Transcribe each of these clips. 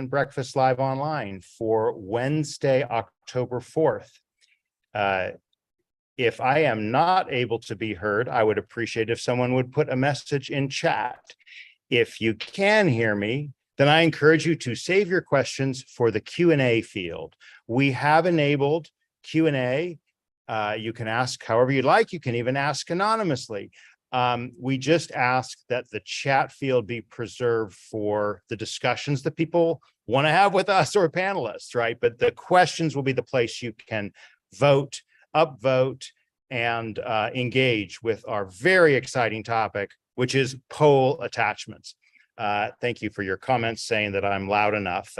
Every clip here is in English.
Breakfast Live Online for Wednesday, October 4th. If I am not able to be heard, I would appreciate if someone would put a message in chat. If you can hear me, then I encourage you to save your questions for the Q&A field. We have enabled Q&A. You can ask however you'd like. You can even ask anonymously. We just ask that the chat field be preserved for the discussions that people want to have with us or panelists, right? But the questions will be the place you can vote, upvote, and engage with our very exciting topic, which is poll attachments. Thank you for your comments saying that I'm loud enough.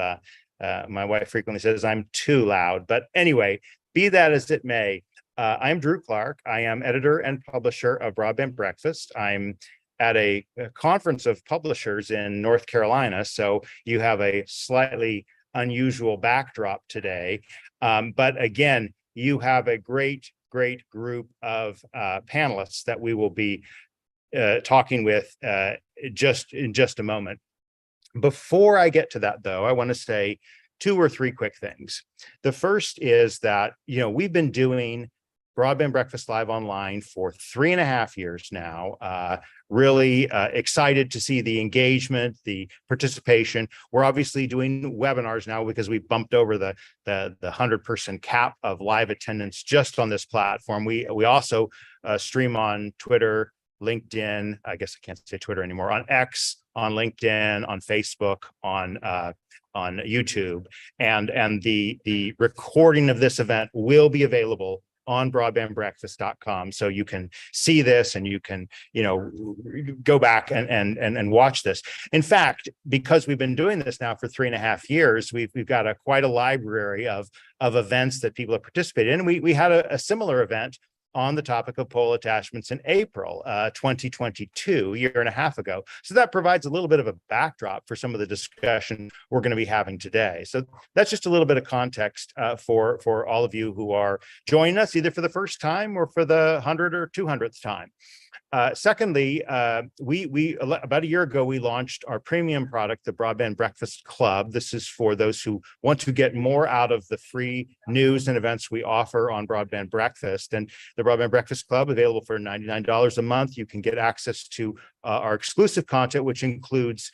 My wife frequently says I'm too loud, but anyway, be that as it may, I'm Drew Clark. I am editor and publisher of Broadband Breakfast. I'm at a conference of publishers in North Carolina, so you have a slightly unusual backdrop today. But again, you have a great group of panelists that we will be talking with in just a moment. Before I get to that, though, I want to say 2 or 3 quick things. The first is that, we've been doing Broadband Breakfast Live Online for 3.5 years now. Really excited to see the engagement, the participation. We're obviously doing webinars now because we bumped over the 100-person cap of live attendance just on this platform. We also stream on Twitter, LinkedIn, I guess I can't say Twitter anymore, on X, on LinkedIn, on Facebook, on YouTube, and the recording of this event will be available on broadbandbreakfast.com, so you can see this and you can go back and watch this. In fact, because we've been doing this now for 3.5 years, we've got quite a library of events that people have participated in. We had a similar event on the topic of poll attachments in April 2022, a year and a half ago. So that provides a little bit of a backdrop for some of the discussion we're going to be having today. So that's just a little bit of context for all of you who are joining us either for the first time or for the 100th or 200th time. Secondly, we about a year ago, we launched our premium product, the Broadband Breakfast Club. This is for those who want to get more out of the free news and events we offer on Broadband Breakfast. And the Broadband Breakfast Club, available for $99 a month. You can get access to our exclusive content, which includes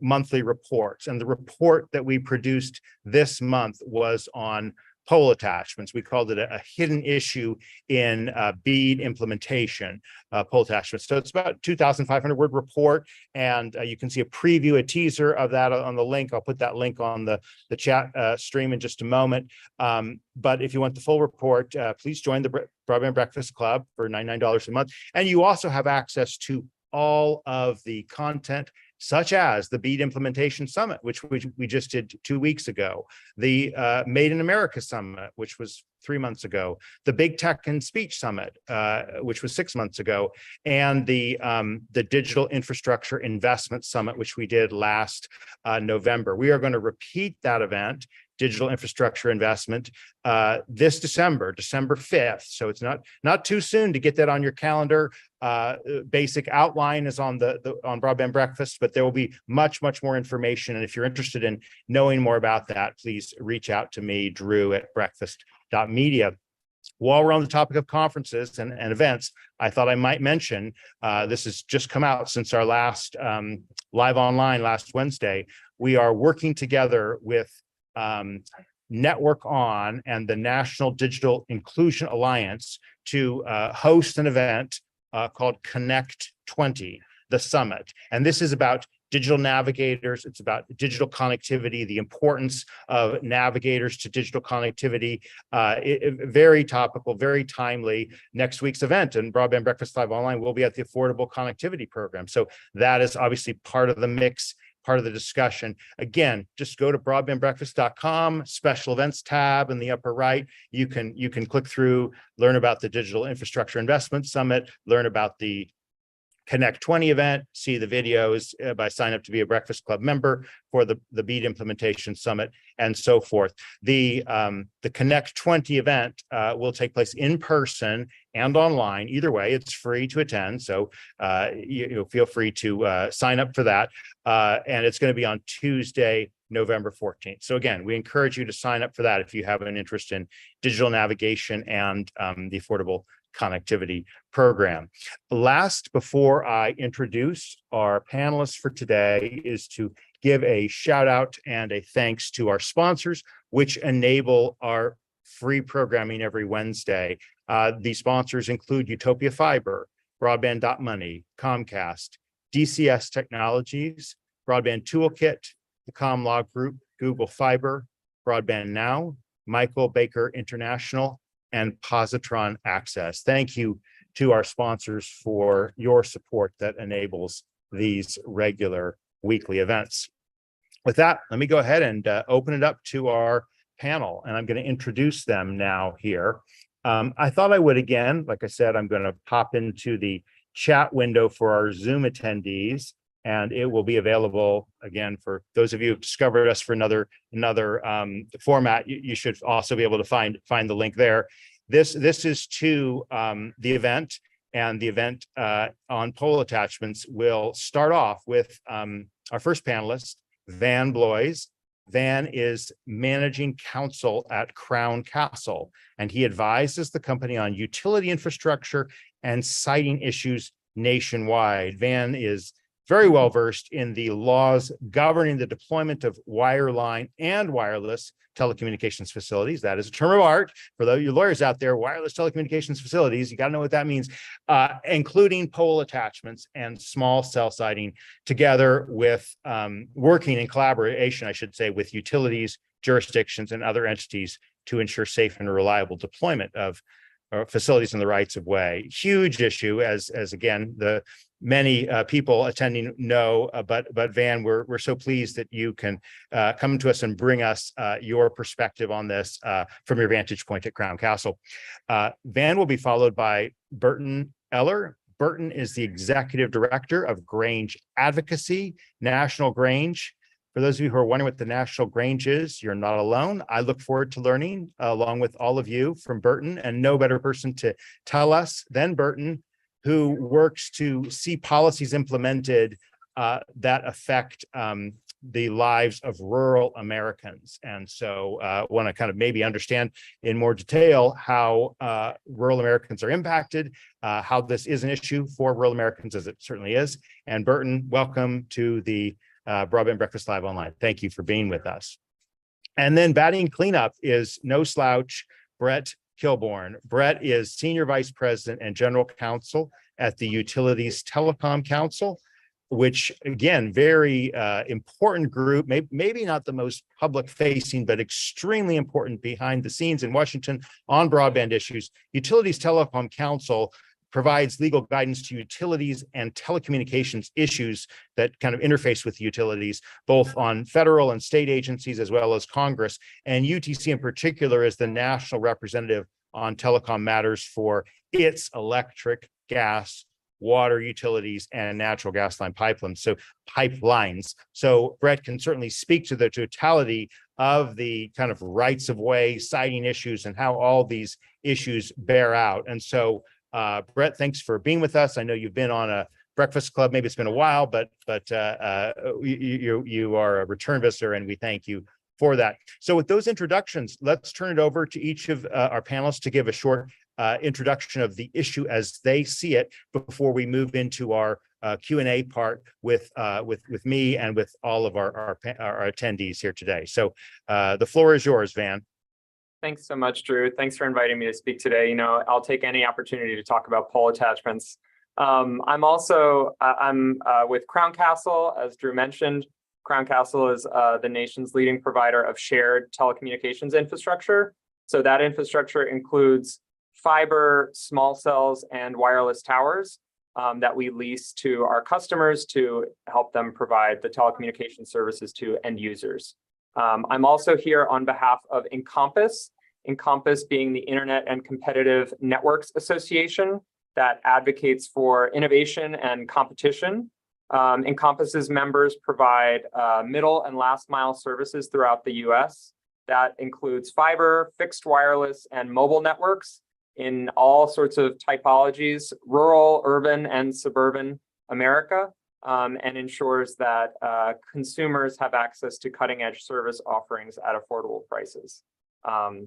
monthly reports. And the report that we produced this month was on poll attachments. We called it a hidden issue in BEAD implementation, poll attachments. So it's about 2,500 word report, and you can see a preview, a teaser of that on the link. I'll put that link on the chat stream in just a moment. But if you want the full report, please join the Broadband Breakfast Club for $99 a month. And you also have access to all of the content, such as the BEAD Implementation Summit, which we just did 2 weeks ago, the Made in America Summit, which was 3 months ago, the Big Tech and Speech Summit, which was 6 months ago, and the Digital Infrastructure Investment Summit, which we did last November. We are going to repeat that event, Digital Infrastructure Investment, this December 5th. So it's not too soon to get that on your calendar. Basic outline is on on Broadband Breakfast, but there will be much more information. And if you're interested in knowing more about that, please reach out to me, Drew, at breakfast.media. While we're on the topic of conferences and events, I thought I might mention, this has just come out since our last live online last Wednesday. We are working together with Network On and the National Digital Inclusion Alliance to host an event called Connect 20, the summit. And this is about digital navigators. It's about digital connectivity, the importance of navigators to digital connectivity. Very topical, very timely. Next week's event and Broadband Breakfast Live Online will be at the Affordable Connectivity Program. So that is obviously part of the mix, part of the discussion. Again, just go to broadbandbreakfast.com, special events tab in the upper right. You can click through, learn about the Digital Infrastructure Investment Summit, learn about the Connect 20 event, see the videos by sign up to be a Breakfast Club member for the BEAD Implementation Summit, and so forth. The Connect 20 event will take place in person and online. Either way, it's free to attend, so you feel free to sign up for that. And it's going to be on Tuesday, November 14th. So again, we encourage you to sign up for that if you have an interest in digital navigation and the Affordable Connectivity Program. Last, before I introduce our panelists for today, is to give a shout out and a thanks to our sponsors, which enable our free programming every Wednesday. The sponsors include Utopia Fiber, Broadband.Money, Comcast, DCS Technologies, Broadband Toolkit, the Comlog Group, Google Fiber, Broadband Now, Michael Baker International, and Positron Access. Thank you to our sponsors for your support that enables these regular weekly events. With that, let me go ahead and open it up to our panel, and I'm going to introduce them now here. I thought I would again, like I said, I'm going to pop into the chat window for our Zoom attendees, and it will be available again for those of you who've discovered us for another format. You should also be able to find the link there. This is to the event, and the event on poll attachments will start off with our first panelist, Van Blois. Van is managing counsel at Crown Castle, and he advises the company on utility infrastructure and siting issues nationwide. Van is very well versed in the laws governing the deployment of wireline and wireless telecommunications facilities. That is a term of art for those of you lawyers out there. Wireless telecommunications facilities, you got to know what that means, including pole attachments and small cell siting, together with working in collaboration, I should say, with utilities, jurisdictions, and other entities to ensure safe and reliable deployment of facilities in the rights of way. Huge issue, as again the many people attending know, but Van, we're so pleased that you can come to us and bring us your perspective on this from your vantage point at Crown Castle. Van will be followed by Burton Eller. Burton is the executive director of Grange Advocacy, National Grange. For those of you who are wondering what the National Grange is, you're not alone. I look forward to learning along with all of you from Burton, and no better person to tell us than Burton, who works to see policies implemented that affect the lives of rural Americans. And so want to kind of maybe understand in more detail how rural Americans are impacted, how this is an issue for rural Americans, as it certainly is. And Burton, welcome to the Broadband Breakfast Live Online. Thank you for being with us. And then batting cleanup is no slouch, Brett Kilborn. Brett is Senior Vice President and General Counsel at the Utilities Telecom Council, which again, very important group, maybe not the most public facing, but extremely important behind the scenes in Washington on broadband issues. Utilities Telecom Council provides legal guidance to utilities and telecommunications issues that kind of interface with utilities, both on federal and state agencies, as well as Congress. And UTC in particular is the national representative on telecom matters for its electric, gas, water utilities, and natural gas line pipelines. So Brett can certainly speak to the totality of the kind of rights of way, siting issues, and how all these issues bear out. And so Brett, thanks for being with us. I know you've been on a Breakfast Club, maybe it's been a while, but you are a return visitor, and we thank you for that. So with those introductions, let's turn it over to each of our panelists to give a short introduction of the issue as they see it before we move into our Q&A part with me and with all of our attendees here today. So the floor is yours, Van. Thanks so much, Drew. Thanks for inviting me to speak today. You know, I'll take any opportunity to talk about pole attachments. I'm with Crown Castle, as Drew mentioned. Crown Castle is the nation's leading provider of shared telecommunications infrastructure. So that infrastructure includes fiber, small cells, and wireless towers that we lease to our customers to help them provide the telecommunication services to end users. I'm also here on behalf of Encompass, Encompass being the Internet and Competitive Networks Association that advocates for innovation and competition. Encompass's members provide middle and last mile services throughout the US. That includes fiber, fixed wireless, and mobile networks in all sorts of typologies, rural, urban, and suburban America. and ensures that consumers have access to cutting-edge service offerings at affordable prices. I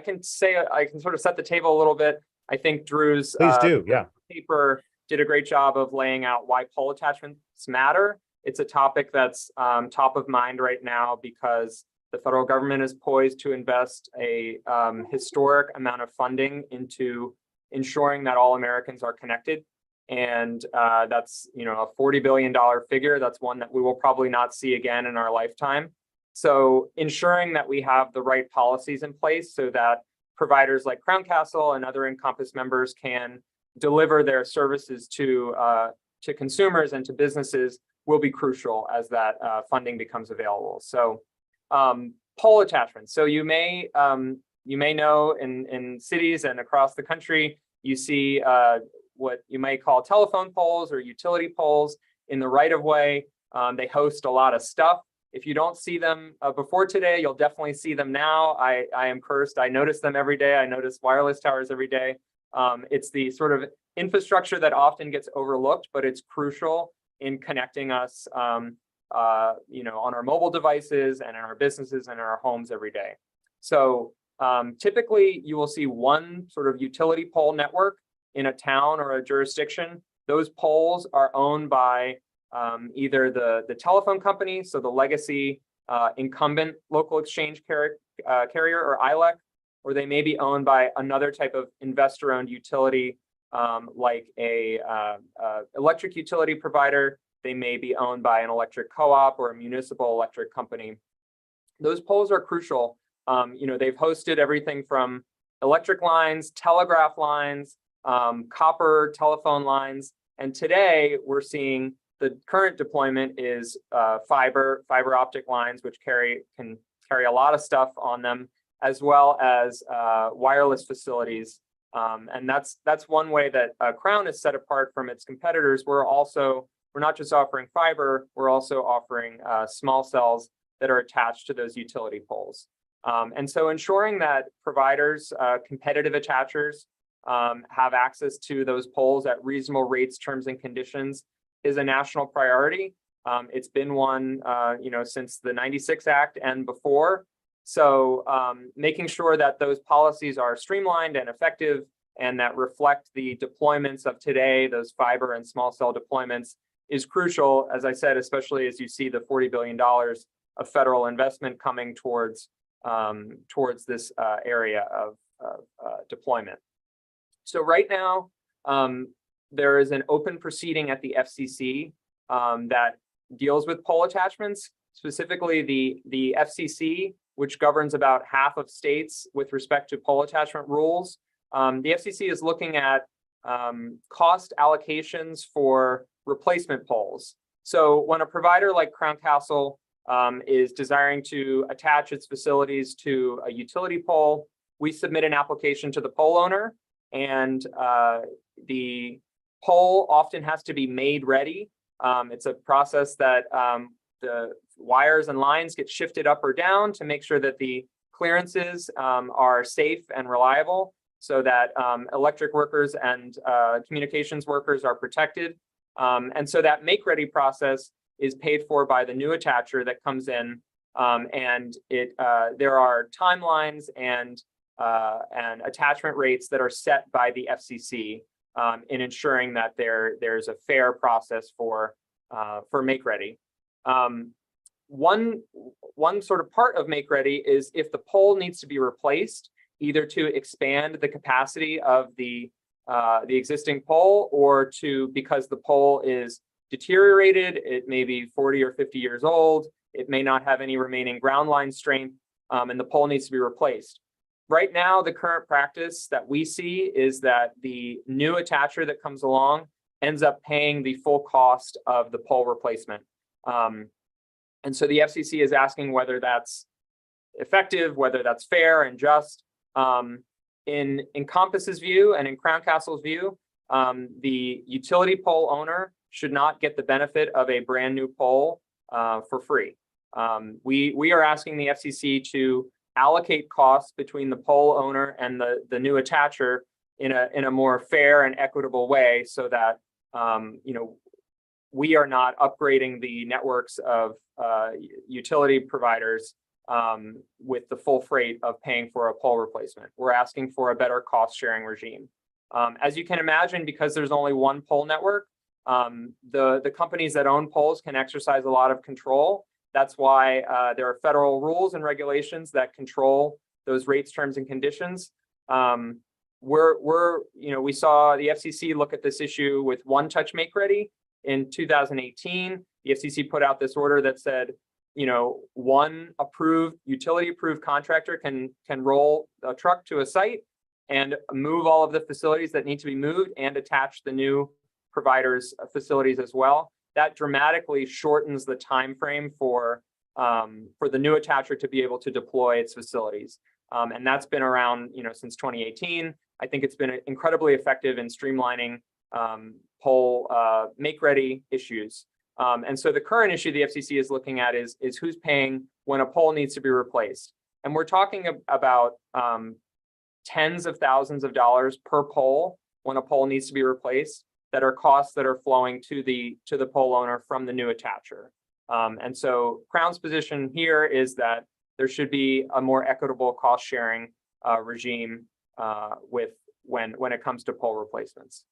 can sort of set the table a little bit. I think Drew's Please do, yeah. paper did a great job of laying out why pole attachments matter. It's a topic that's top of mind right now because the federal government is poised to invest a historic amount of funding into ensuring that all Americans are connected. And that's, a $40 billion figure. That's one that we will probably not see again in our lifetime. So ensuring that we have the right policies in place so that providers like Crown Castle and other Encompass members can deliver their services to consumers and to businesses will be crucial as that funding becomes available. So pole attachments. So you may know in cities and across the country, you see what you might call telephone poles or utility poles in the right of way. They host a lot of stuff. If you don't see them before today, you'll definitely see them now. I am cursed. I notice them every day. I notice wireless towers every day. It's the sort of infrastructure that often gets overlooked, but it's crucial in connecting us, on our mobile devices and in our businesses and in our homes every day. So typically, you will see one sort of utility pole network in a town or a jurisdiction. Those poles are owned by either the telephone company, so the legacy incumbent local exchange carrier or ILEC, or they may be owned by another type of investor-owned utility, like a electric utility provider. They may be owned by an electric co-op or a municipal electric company. Those poles are crucial. They've hosted everything from electric lines, telegraph lines, copper telephone lines, and today we're seeing the current deployment is fiber optic lines, which can carry a lot of stuff on them, as well as wireless facilities. And that's one way that Crown is set apart from its competitors. We're not just offering fiber, we're also offering small cells that are attached to those utility poles. And so ensuring that providers, competitive attachers, have access to those poles at reasonable rates, terms, and conditions is a national priority. It's been one, since the '96 Act and before. So making sure that those policies are streamlined and effective and that reflect the deployments of today, those fiber and small cell deployments, is crucial, as I said, especially as you see the $40 billion of federal investment coming towards this area of deployment. So right now, there is an open proceeding at the FCC that deals with pole attachments, specifically the FCC, which governs about half of states with respect to pole attachment rules. The FCC is looking at cost allocations for replacement poles. So when a provider like Crown Castle is desiring to attach its facilities to a utility pole, we submit an application to the pole owner, and the pole often has to be made ready. It's a process that the wires and lines get shifted up or down to make sure that the clearances are safe and reliable, so that electric workers and communications workers are protected. And so that make-ready process is paid for by the new attacher that comes in, and there are timelines and attachment rates that are set by the FCC in ensuring that there's a fair process for make-ready. One sort of part of make-ready is if the pole needs to be replaced, either to expand the capacity of the existing pole, or because the pole is deteriorated, it may be 40 or 50 years old, it may not have any remaining ground line strength, and the pole needs to be replaced. Right now, the current practice that we see is that the new attacher that comes along ends up paying the full cost of the pole replacement. And so the FCC is asking whether that's effective, whether that's fair and just. In Encompass's view and in Crown Castle's view, the utility pole owner should not get the benefit of a brand new pole for free. We are asking the FCC to allocate costs between the pole owner and the new attacher in a more fair and equitable way, so that we are not upgrading the networks of utility providers with the full freight of paying for a pole replacement. We're asking for a better cost sharing regime. As you can imagine, because there's only one pole network, the companies that own poles can exercise a lot of control. That's why there are federal rules and regulations that control those rates, terms, and conditions. We saw the FCC look at this issue with One Touch Make Ready in 2018. The FCC put out this order that said, one utility approved contractor can roll a truck to a site and move all of the facilities that need to be moved and attach the new providers' facilities as well. That dramatically shortens the time frame for the new attacher to be able to deploy its facilities. And that's been around, since 2018. I think it's been incredibly effective in streamlining pole make-ready issues. And so the current issue the FCC is looking at is who's paying when a pole needs to be replaced. And we're talking about tens of thousands of dollars per pole when a pole needs to be replaced, that are costs that are flowing to the pole owner from the new attacher. And so Crown's position here is that there should be a more equitable cost sharing regime when it comes to pole replacements.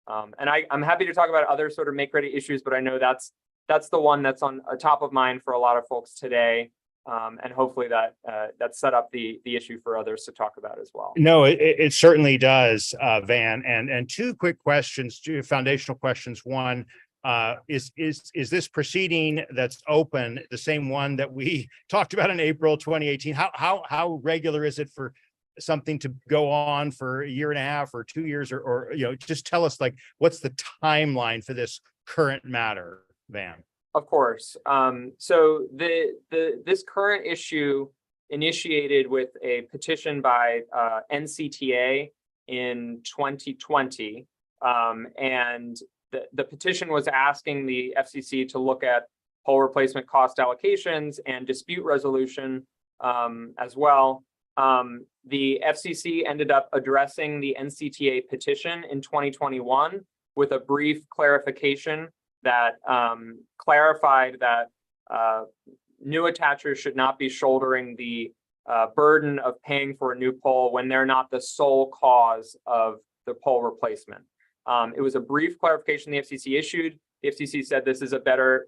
And I'm happy to talk about other sort of make ready issues, but I know that's the one that's on top of mind for a lot of folks today. And hopefully that set up the issue for others to talk about as well. No, it certainly does, Van. And two quick questions, two foundational questions. One, is this proceeding that's open the same one that we talked about in April 2018? How regular is it for something to go on for a year and a half or 2 years, or just tell us, like, what's the timeline for this current matter, Van? Of course. So this current issue initiated with a petition by NCTA in 2020, and the petition was asking the FCC to look at pole replacement cost allocations and dispute resolution as well. The FCC ended up addressing the NCTA petition in 2021 with a brief clarification that clarified that new attachers should not be shouldering the burden of paying for a new pole when they're not the sole cause of the pole replacement. It was a brief clarification the FCC issued. The FCC said this is a better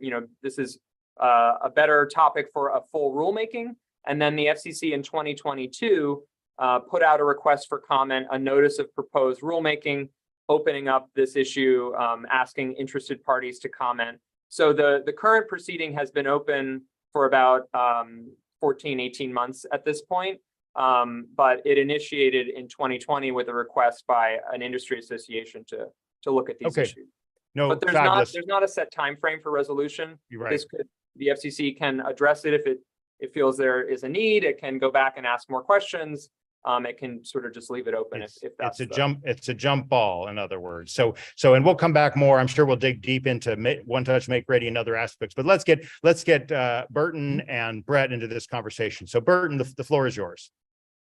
topic for a full rulemaking. And then the FCC in 2022 put out a request for comment, a notice of proposed rulemaking, opening up this issue, asking interested parties to comment. So the current proceeding has been open for about 14, 18 months at this point, but it initiated in 2020 with a request by an industry association to look at these issues. No, but there's not a set time frame for resolution. You're right. The FCC can address it if it feels there is a need. It can go back and ask more questions. It can sort of just leave it open if that's it's a jump ball, in other words. So and we'll come back more. I'm sure we'll dig deep into One Touch Make Ready and other aspects, but let's get Burton and Brett into this conversation. So Burton, the floor is yours.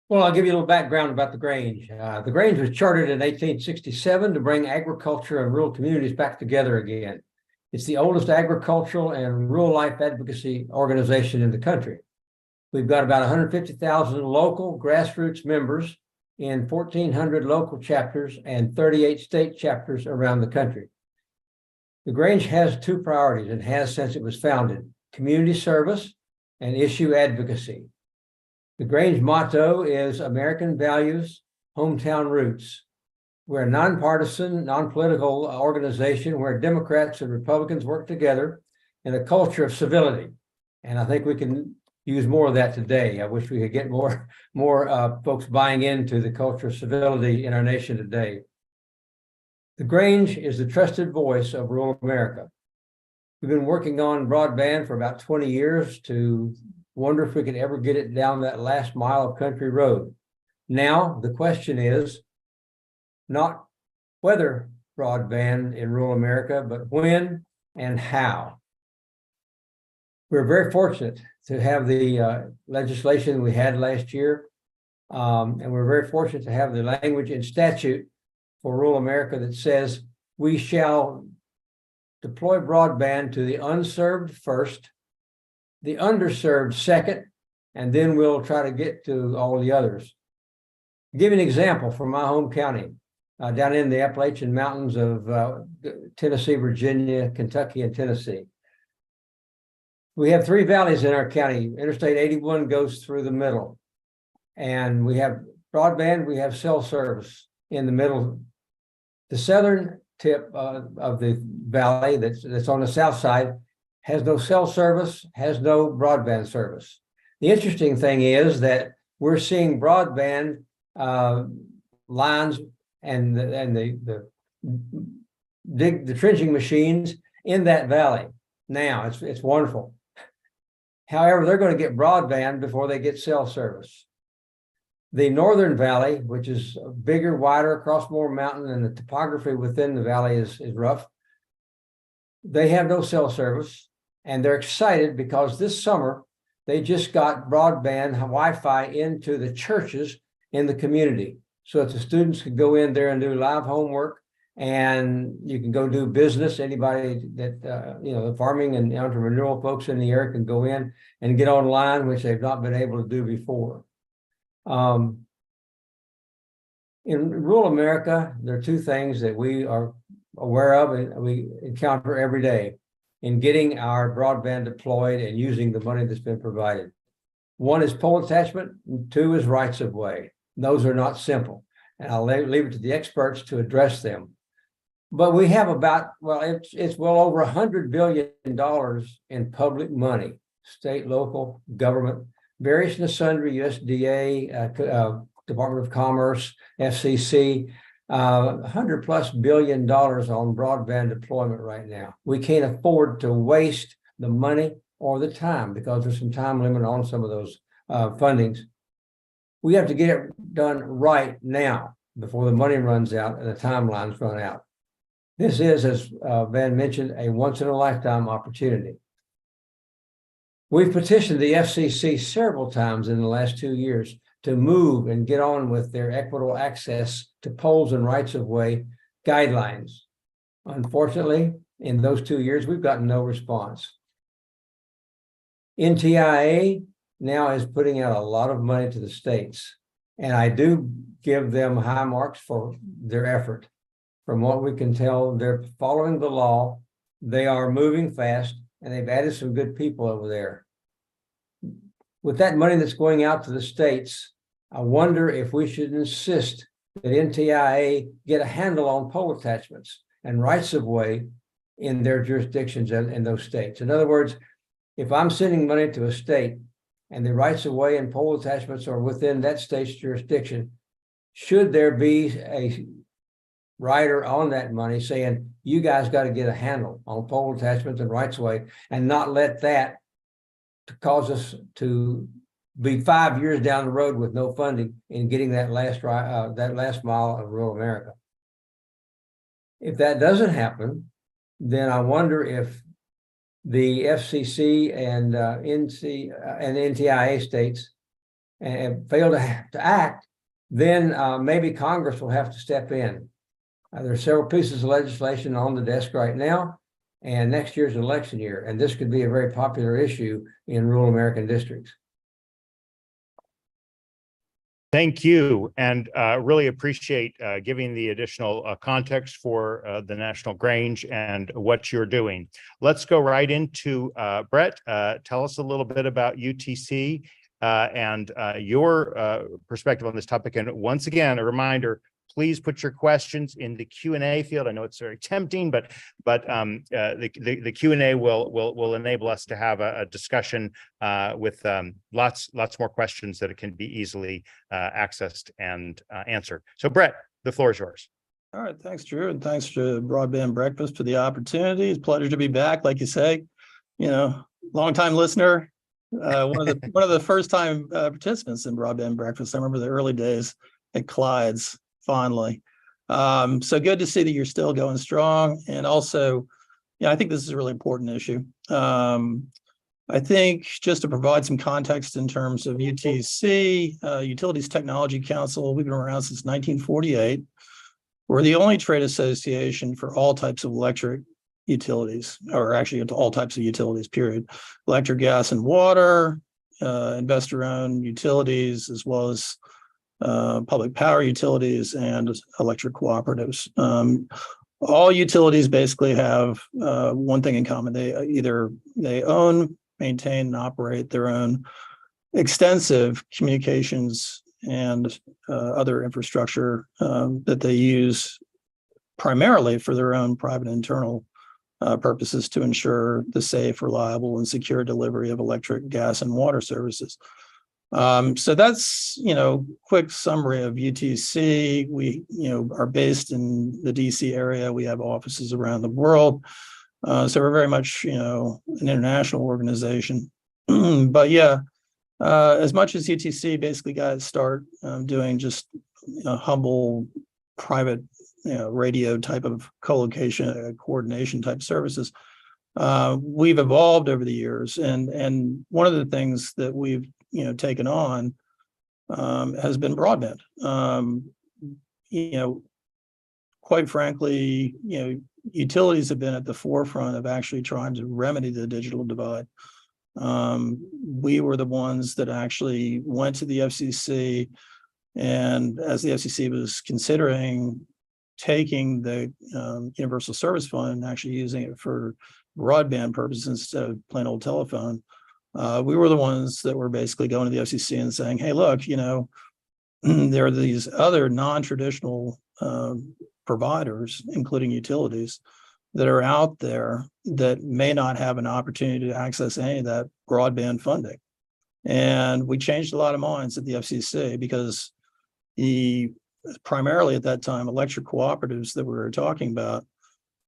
Well, I'll give you a little background about the Grange. The Grange was chartered in 1867 to bring agriculture and rural communities back together again. It's the oldest agricultural and rural life advocacy organization in the country. We've got about 150,000 local grassroots members in 1,400 local chapters and 38 state chapters around the country. The Grange has two priorities and has since it was founded: community service and issue advocacy. The Grange motto is American values, hometown roots. We're a nonpartisan, non-political organization where Democrats and Republicans work together in a culture of civility. And I think we can use more of that today. I wish we could get more folks buying into the culture of civility in our nation today. The Grange is the trusted voice of rural America. We've been working on broadband for about 20 years to wonder if we could ever get it down that last mile of country road. Now, the question is not whether broadband in rural America, but when and how. We're very fortunate to have the legislation we had last year, and we're very fortunate to have the language in statute for rural America that says we shall deploy broadband to the unserved first, the underserved second, and then we'll try to get to all the others. Give you an example from my home county, down in the Appalachian Mountains of Tennessee, Virginia, Kentucky, and Tennessee. We have 3 valleys in our county. Interstate 81 goes through the middle. And we have broadband, we have cell service in the middle. The southern tip of the valley that's on the south side has no cell service, has no broadband service. The interesting thing is that we're seeing broadband lines and the trenching machines in that valley. Now it's wonderful. However, they're going to get broadband before they get cell service. The northern valley, which is bigger, wider, across more mountain, and the topography within the valley is rough. They have no cell service, and they're excited because this summer they just got broadband Wi-Fi into the churches in the community, so that the students could go in there and do live homework, and you can go do business. Anybody that the farming and entrepreneurial folks in the area can go in and get online, which they've not been able to do before. In rural America, there are 2 things that we are aware of and we encounter every day in getting our broadband deployed and using the money that's been provided. 1 is pole attachment, and 2 is rights of way. Those are not simple, and I'll leave it to the experts to address them. But we have it's well over $100 billion in public money, state, local, government, various and sundry, USDA, Department of Commerce, FCC, $100+ billion on broadband deployment right now. We can't afford to waste the money or the time because there's some time limit on some of those fundings. We have to get it done right now before the money runs out and the timelines run out. This is, as Van mentioned, a once-in-a-lifetime opportunity. We've petitioned the FCC several times in the last 2 years to move and get on with their equitable access to poles and rights of way guidelines. Unfortunately, in those 2 years, we've gotten no response. NTIA now is putting out a lot of money to the states, and I do give them high marks for their effort. From what we can tell, they're following the law, they are moving fast, and they've added some good people over there. With that money that's going out to the states, I wonder if we should insist that NTIA get a handle on pole attachments and rights of way in their jurisdictions in those states. In other words, if I'm sending money to a state and the rights of way and pole attachments are within that state's jurisdiction, should there be a rider on that money saying, you guys got to get a handle on pole attachments and rights of way, and not let that cause us to be 5 years down the road with no funding in getting that last mile of rural America. If that doesn't happen, then I wonder if the FCC and NTIA states fail to act, then maybe Congress will have to step in. There are several pieces of legislation on the desk right now, and next year's an election year, and this could be a very popular issue in rural American districts. Thank you, and really appreciate giving the additional context for the National Grange and what you're doing. Let's go right into Brett. Tell us a little bit about UTC and your perspective on this topic. And once again, a reminder, please put your questions in the Q&A field. I know it's very tempting, but the Q&A will enable us to have a discussion with lots more questions that it can be easily accessed and answered. So Brett, the floor is yours. All right, thanks, Drew, and thanks to Broadband Breakfast for the opportunity. It's a pleasure to be back. Like you say, longtime listener, one of the first time participants in Broadband Breakfast. I remember the early days at Clyde's fondly. So good to see that you're still going strong. And also, I think this is a really important issue. I think just to provide some context in terms of UTC, Utilities Technology Council, we've been around since 1948. We're the only trade association for all types of electric utilities, or actually all types of utilities, period. Electric, gas, and water, investor-owned utilities, as well as public power utilities and electric cooperatives. All utilities basically have one thing in common. They own, maintain, and operate their own extensive communications and other infrastructure that they use primarily for their own private internal purposes to ensure the safe, reliable, and secure delivery of electric, gas, and water services. So that's, quick summary of UTC. We, are based in the DC area. We have offices around the world. So we're very much, an international organization. But yeah, as much as UTC basically got its start doing just humble private radio type of co-location coordination type services, we've evolved over the years, and one of the things that we've taken on has been broadband. Quite frankly, utilities have been at the forefront of actually trying to remedy the digital divide. We were the ones that actually went to the FCC, and as the FCC was considering taking the Universal Service Fund and actually using it for broadband purposes instead of plain old telephone, we were the ones that were basically going to the FCC and saying, hey, look, there are these other non-traditional providers, including utilities, that are out there that may not have an opportunity to access any of that broadband funding. And we changed a lot of minds at the FCC because primarily at that time, electric cooperatives that we were talking about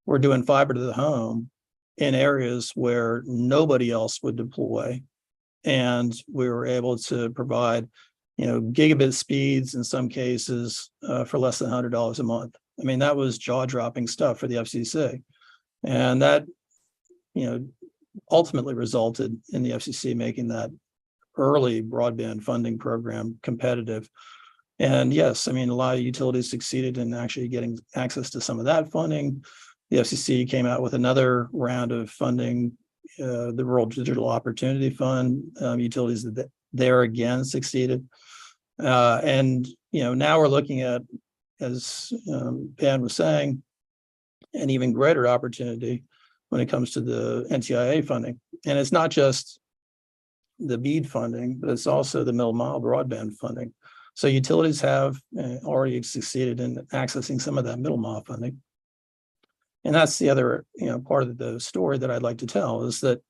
were doing fiber to the home in areas where nobody else would deploy. And we were able to provide, gigabit speeds in some cases for less than $100 a month. I mean, that was jaw-dropping stuff for the FCC. And that, ultimately resulted in the FCC making that early broadband funding program competitive. And yes, I mean, a lot of utilities succeeded in actually getting access to some of that funding. The FCC came out with another round of funding, the Rural Digital Opportunity Fund. Utilities that there again succeeded. And, now we're looking at, as Pan was saying, an even greater opportunity when it comes to the NTIA funding. And it's not just the BEAD funding, but it's also the middle mile broadband funding. So utilities have already succeeded in accessing some of that middle mile funding. And that's the other, part of the story that I'd like to tell is that,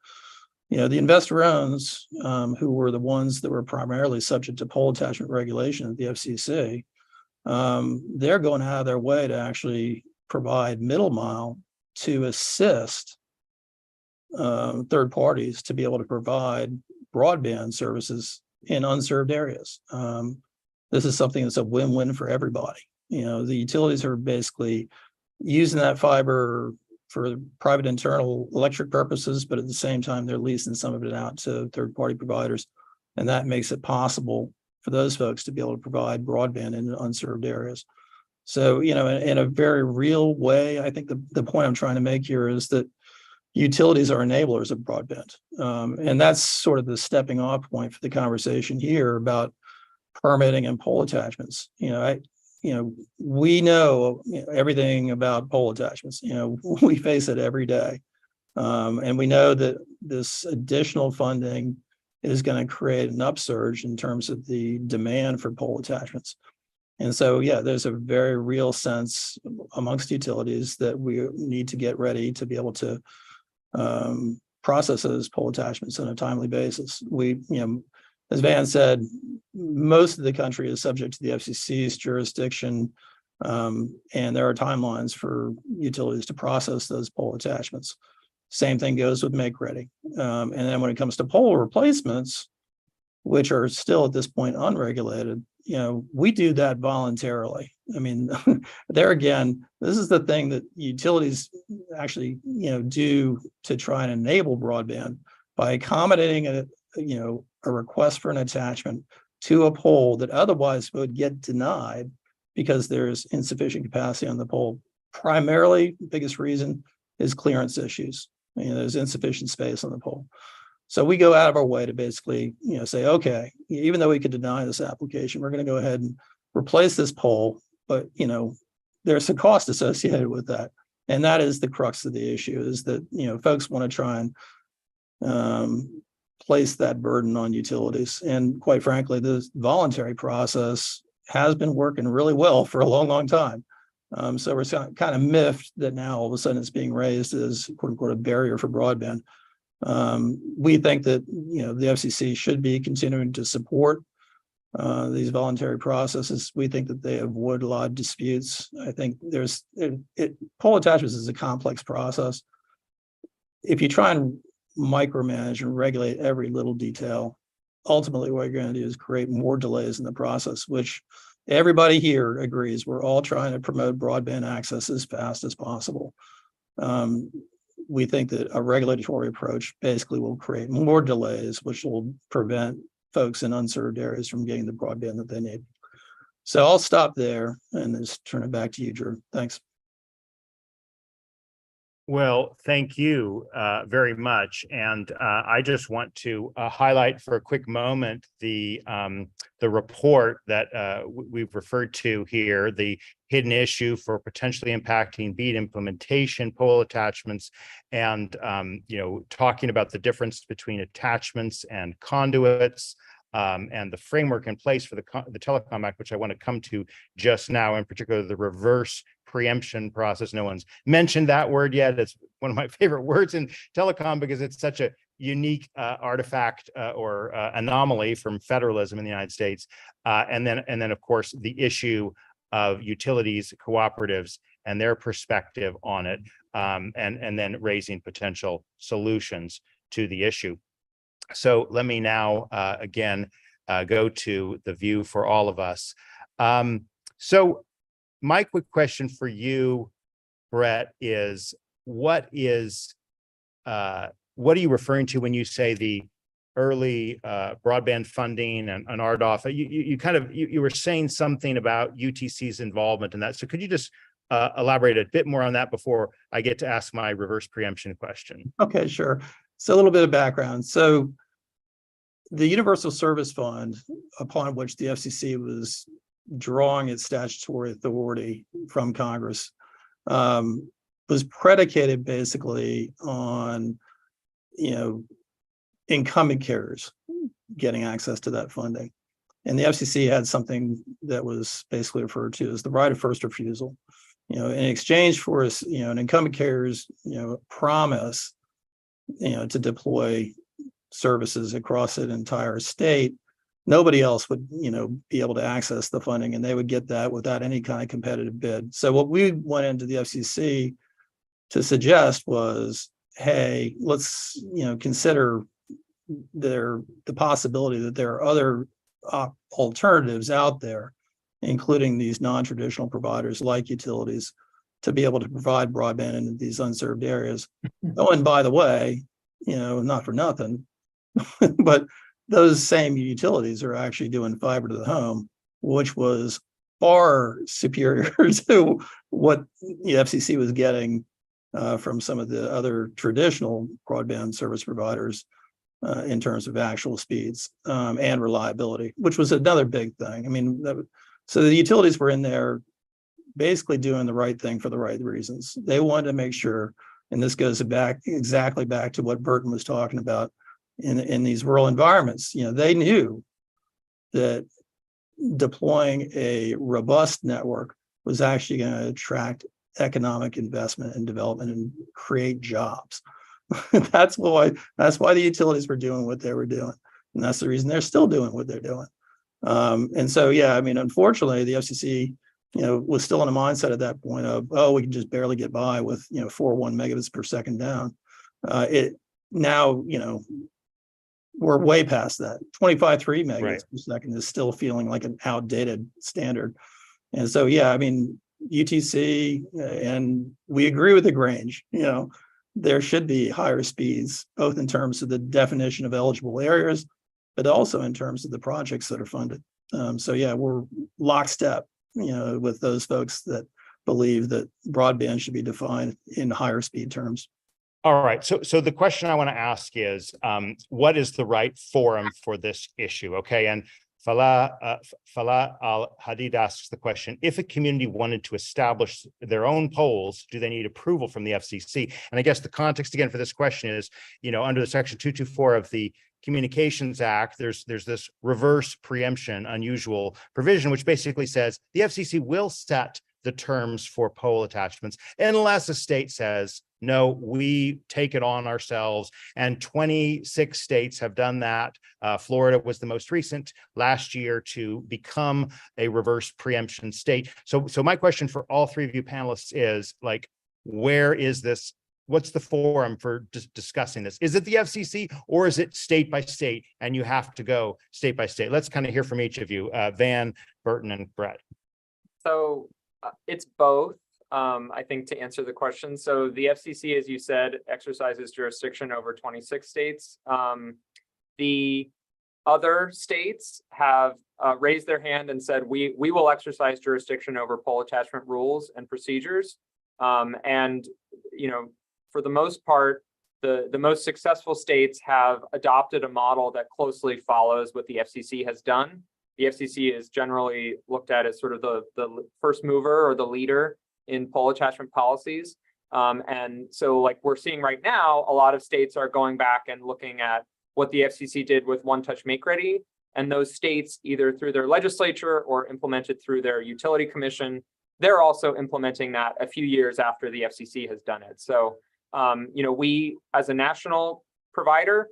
the investor owns, who were the ones that were primarily subject to pole attachment regulation at the FCC, they're going out of their way to actually provide middle mile to assist third parties to be able to provide broadband services in unserved areas. This is something that's a win-win for everybody. The utilities are basically using that fiber for private internal electric purposes, but at the same time, they're leasing some of it out to third-party providers. And that makes it possible for those folks to be able to provide broadband in unserved areas. So, in a very real way, I think the point I'm trying to make here is that utilities are enablers of broadband. And that's sort of the stepping off point for the conversation here about permitting and pole attachments. We know everything about pole attachments. We face it every day. And we know that this additional funding is going to create an upsurge in terms of the demand for pole attachments. And so, yeah, there's a very real sense amongst utilities that we need to get ready to be able to process those pole attachments on a timely basis. We, as Van said, most of the country is subject to the FCC's jurisdiction, and there are timelines for utilities to process those pole attachments. Same thing goes with make ready. And then when it comes to pole replacements, which are still at this point unregulated, we do that voluntarily. I mean, there again, this is the thing that utilities actually, do to try and enable broadband by accommodating a request for an attachment to a pole that otherwise would get denied because there's insufficient capacity on the pole. Primarily, biggest reason is clearance issues. There's insufficient space on the pole. So we go out of our way to basically, say, okay, even though we could deny this application, we're going to go ahead and replace this pole, but there's a cost associated with that. And that is the crux of the issue, is that, folks want to try and place that burden on utilities. And quite frankly, this voluntary process has been working really well for a long, long time. So we're kind of miffed that now all of a sudden it's being raised as quote unquote a barrier for broadband. We think that, the FCC should be continuing to support these voluntary processes. We think that they avoid a lot of disputes. I think pole attachments is a complex process. If you try and micromanage and regulate every little detail, ultimately what you're going to do is create more delays in the process, which everybody here agrees. We're all trying to promote broadband access as fast as possible. We think that a regulatory approach basically will create more delays, which will prevent folks in unserved areas from getting the broadband that they need. So I'll stop there and just turn it back to you, Drew. Thanks. Well, thank you very much. And I just want to highlight for a quick moment the report that we've referred to here, the hidden issue for potentially impacting BEAD implementation, pole attachments, and talking about the difference between attachments and conduits, and the framework in place for the Telecom Act, which I want to come to just now, in particular the reverse preemption process. No one's mentioned that word yet. It's one of my favorite words in telecom because it's such a unique artifact or anomaly from federalism in the United States. And then of course the issue of utilities, cooperatives, and their perspective on it, and then raising potential solutions to the issue. So let me now again go to the view for all of us. So my quick question for you, Brett, is what are you referring to when you say the early broadband funding and RDOF? You were saying something about UTC's involvement in that. So could you just elaborate a bit more on that before I get to ask my reverse preemption question? Okay, sure. So a little bit of background. So the Universal Service Fund, upon which the FCC was drawing its statutory authority from Congress, was predicated basically on, incumbent carriers getting access to that funding. And the FCC had something that was basically referred to as the right of first refusal. In exchange for an incumbent carrier's, promise, to deploy services across an entire state, nobody else would, be able to access the funding, and they would get that without any kind of competitive bid. So what we went into the FCC to suggest was, hey, let's, consider the possibility that there are other alternatives out there, including these non-traditional providers like utilities, to be able to provide broadband in these unserved areas. Oh, and by the way, not for nothing, but those same utilities are actually doing fiber to the home, which was far superior to what the FCC was getting from some of the other traditional broadband service providers in terms of actual speeds and reliability, which was another big thing. I mean, so the utilities were in there basically doing the right thing for the right reasons. They wanted to make sure, and this goes exactly back to what Burton was talking about, in these rural environments, they knew that deploying a robust network was actually going to attract economic investment and development and create jobs. That's why the utilities were doing what they were doing, and that's the reason they're still doing what they're doing. And so, yeah, I mean, unfortunately, the FCC, was still in a mindset at that point of, oh, we can just barely get by with 4.1 megabits per second down. Now, we're way past that. 25.3 megabits per second is still feeling like an outdated standard. And so, yeah, I mean, UTC, and we agree with the Grange, there should be higher speeds, both in terms of the definition of eligible areas, but also in terms of the projects that are funded. So, yeah, we're lockstep with those folks that believe that broadband should be defined in higher speed terms. All right. So the question I want to ask is, what is the right forum for this issue? Okay. And Falah Al-Hadid asks the question, if a community wanted to establish their own polls, do they need approval from the FCC? And I guess the context again for this question is, under the section 224 of the Communications Act, there's this reverse preemption, unusual provision, which basically says the FCC will set the terms for poll attachments unless a state says, no, we take it on ourselves. And 26 states have done that. Florida was the most recent last year to become a reverse preemption state. So my question for all three of you panelists is, where is this? What's the forum for discussing this? Is it the FCC or is it state by state? And you have to go state by state. Let's kind of hear from each of you, Van, Burton, and Brett. So it's both. I think to answer the question. So the FCC, as you said, exercises jurisdiction over 26 states. The other states have raised their hand and said, we will exercise jurisdiction over poll attachment rules and procedures. And, for the most part, the most successful states have adopted a model that closely follows what the FCC has done. The FCC is generally looked at as sort of the first mover or the leader in poll attachment policies. And so we're seeing right now, a lot of states are going back and looking at what the FCC did with One Touch Make Ready. And those states, either through their legislature or implemented through their utility commission, they're also implementing that a few years after the FCC has done it. So, we as a national provider,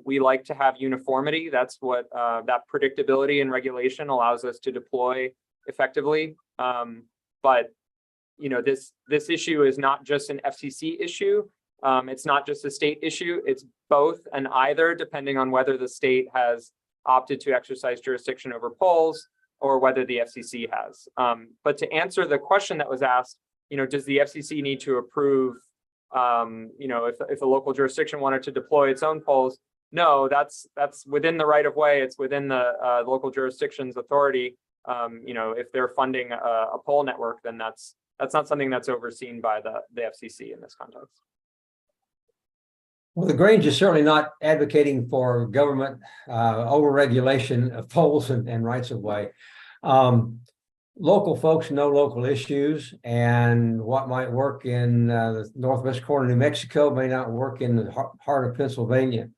we like to have uniformity. That's what that predictability and regulation allows us to deploy effectively. But this issue is not just an FCC issue. It's not just a state issue. It's both and either, depending on whether the state has opted to exercise jurisdiction over polls or whether the FCC has. But to answer the question that was asked, does the FCC need to approve, if a local jurisdiction wanted to deploy its own polls? No, that's within the right of way. It's within the local jurisdiction's authority. If they're funding a poll network, then that's not something that's overseen by the FCC in this context. Well, the Grange is certainly not advocating for government overregulation of polls and rights of way. Local folks know local issues, and what might work in the northwest corner of New Mexico may not work in the heart of Pennsylvania.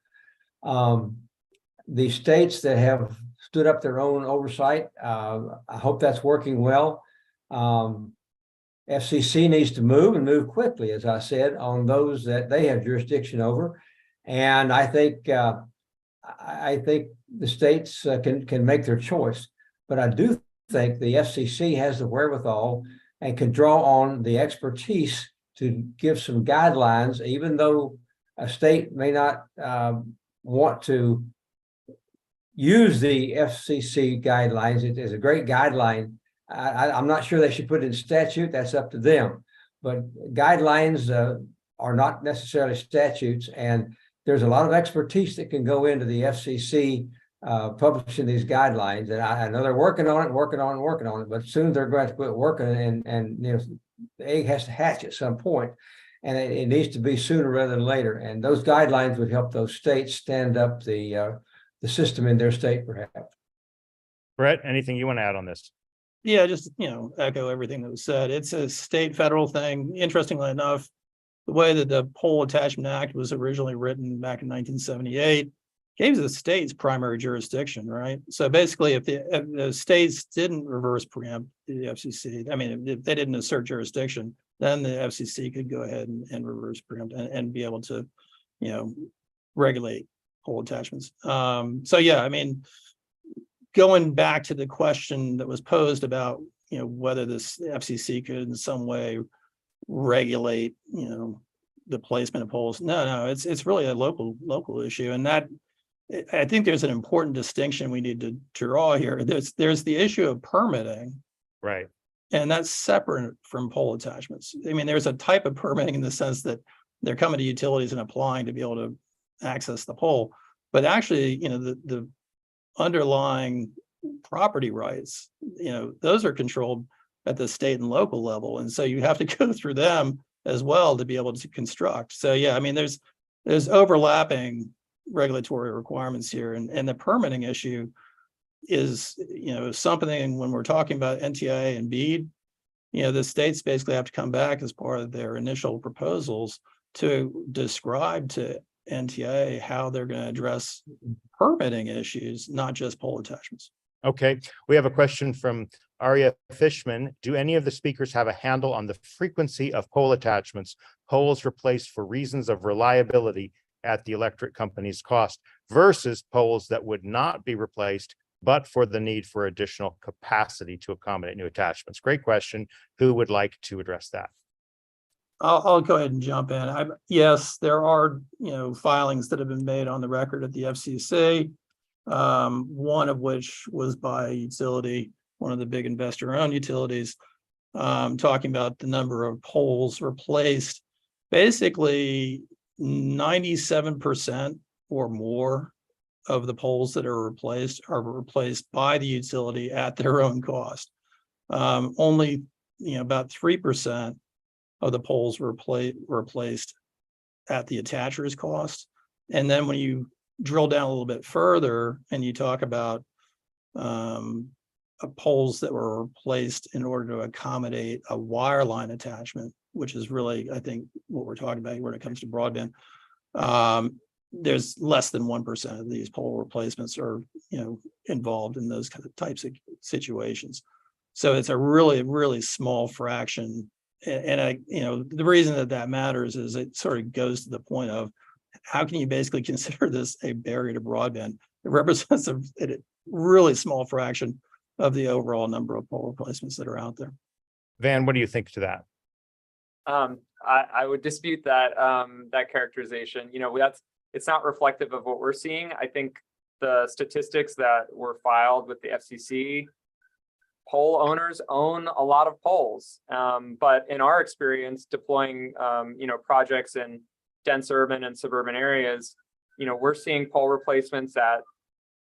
The states that have stood up their own oversight, I hope that's working well. FCC needs to move quickly, as I said, on those that they have jurisdiction over. And I think the states can make their choice. But I do think the FCC has the wherewithal and can draw on the expertise to give some guidelines, even though a state may not want to use the FCC guidelines. It is a great guideline. I'm not sure they should put it in statute. That's up to them. But guidelines are not necessarily statutes, and there's a lot of expertise that can go into the FCC publishing these guidelines. And I know they're working on it, but soon they're going to quit working, and the egg has to hatch at some point, and it needs to be sooner rather than later. And those guidelines would help those states stand up the system in their state, perhaps. Brett, anything you want to add on this? Yeah, just, echo everything that was said. It's a state federal thing. Interestingly enough, the way that the Poll Attachment Act was originally written back in 1978 gave the states primary jurisdiction, right? So basically, if the states didn't reverse preempt the FCC, if they didn't assert jurisdiction, then the FCC could go ahead and reverse preempt and be able to, regulate poll attachments. Going back to the question that was posed about, whether this FCC could in some way regulate, the placement of polls. No, it's really a local issue, and that I think there's an important distinction we need to draw here. There's the issue of permitting, right, and that's separate from poll attachments. There's a type of permitting in the sense that they're coming to utilities and applying to be able to access the poll, but actually, the underlying property rights, those are controlled at the state and local level. And so you have to go through them as well to be able to construct. So yeah, I mean, there's overlapping regulatory requirements here, and the permitting issue is, something when we're talking about NTIA and BEAD, the states basically have to come back as part of their initial proposals to describe to NTIA how they're going to address permitting issues, not just pole attachments. Okay, we have a question from Arya Fishman. Do any of the speakers have a handle on the frequency of pole attachments, poles replaced for reasons of reliability at the electric company's cost versus poles that would not be replaced, but for the need for additional capacity to accommodate new attachments? Great question. Who would like to address that? I'll go ahead and jump in. Yes, there are, filings that have been made on the record at the FCC. One of which was by a utility, one of the big investor-owned utilities, talking about the number of poles replaced. Basically, 97% or more of the poles that are replaced by the utility at their own cost. Only, about 3% of the poles were replaced at the attacher's cost. And then when you drill down a little bit further and you talk about poles that were replaced in order to accommodate a wireline attachment, which is really, I think, what we're talking about when it comes to broadband, there's less than 1% of these pole replacements are, involved in those kind of types of situations. So it's a really, really small fraction. And the reason that matters is it sort of goes to the point of how can you basically consider this a barrier to broadband? It represents a really small fraction of the overall number of pole replacements that are out there. Van, what do you think to that? I would dispute that that characterization. It's not reflective of what we're seeing. I think the statistics that were filed with the FCC, pole owners own a lot of poles, but in our experience deploying projects in dense urban and suburban areas, we're seeing pole replacements at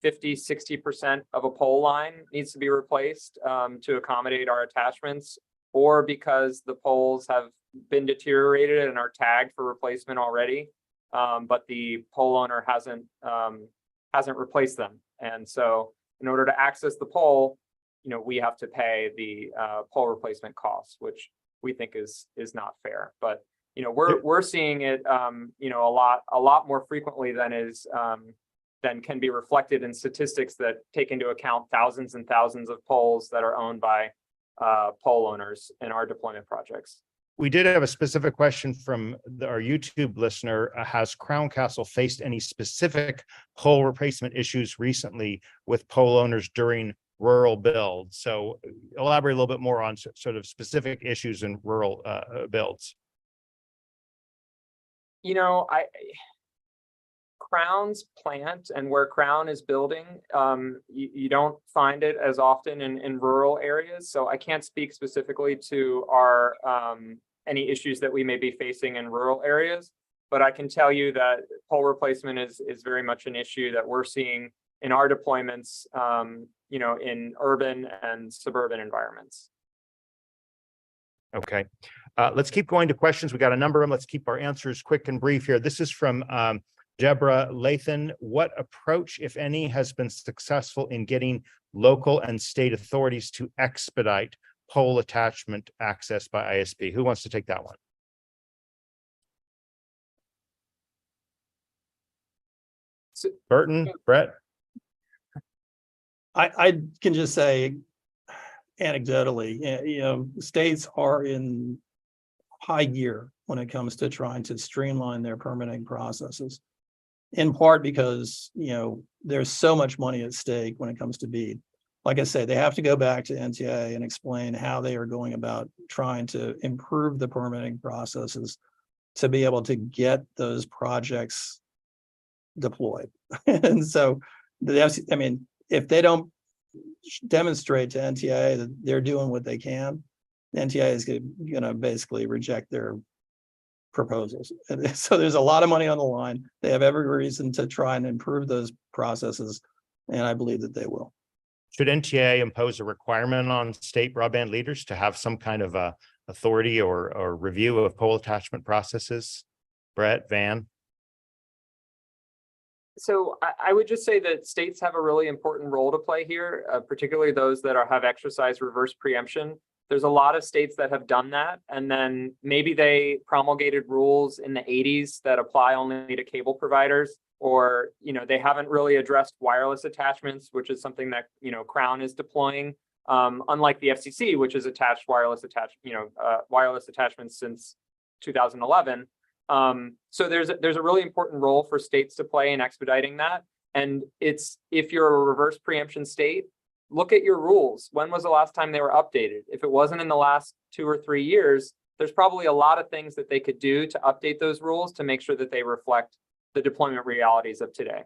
50-60% of a pole line needs to be replaced to accommodate our attachments, or because the poles have been deteriorated and are tagged for replacement already, but the pole owner hasn't replaced them. And so in order to access the pole, we have to pay the pole replacement costs, which we think is not fair. But we're seeing it a lot more frequently than can be reflected in statistics that take into account thousands and thousands of poles that are owned by pole owners in our deployment projects. We did have a specific question from our YouTube listener. Has Crown Castle faced any specific pole replacement issues recently with pole owners during rural builds? So elaborate a little bit more on sort of specific issues in rural builds. Crown's plant and where Crown is building, you don't find it as often in rural areas. So I can't speak specifically to our any issues that we may be facing in rural areas, but I can tell you that pole replacement is very much an issue that we're seeing in our deployments, in urban and suburban environments. Okay, let's keep going to questions. We got a number of them. Let's keep our answers quick and brief here. This is from Deborah Lathan. What approach, if any, has been successful in getting local and state authorities to expedite pole attachment access by ISP? Who wants to take that one? Burton, Brett? I can just say anecdotally, states are in high gear when it comes to trying to streamline their permitting processes, in part because, there's so much money at stake when it comes to BEAD. Like I say, they have to go back to NTIA and explain how they are going about trying to improve the permitting processes to be able to get those projects deployed. And so if they don't demonstrate to NTIA that they're doing what they can, NTIA is going to basically reject their proposals. And so there's a lot of money on the line. They have every reason to try and improve those processes, and I believe that they will. Should NTA impose a requirement on state broadband leaders to have some kind of a authority or review of pole attachment processes? Brett, Van? So I would just say that states have a really important role to play here, particularly those that have exercised reverse preemption. There's a lot of states that have done that, and then maybe they promulgated rules in the 80s that apply only to cable providers, or they haven't really addressed wireless attachments, which is something that Crown is deploying. Unlike the FCC, which has attached wireless attachments since 2011. So there's a really important role for states to play in expediting that. And if you're a reverse preemption state, look at your rules. When was the last time they were updated? If it wasn't in the last 2 or 3 years, there's probably a lot of things that they could do to update those rules to make sure that they reflect the deployment realities of today.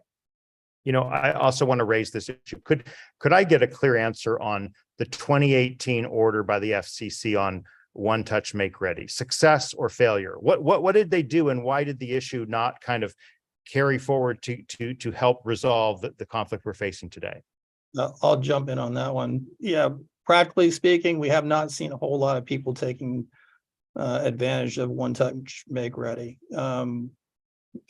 I also want to raise this issue. Could I get a clear answer on the 2018 order by the FCC on One Touch Make Ready? Success or failure? What did they do, and why did the issue not kind of carry forward to help resolve the conflict we're facing today? I'll jump in on that one. Yeah, practically speaking, we have not seen a whole lot of people taking advantage of One Touch Make Ready.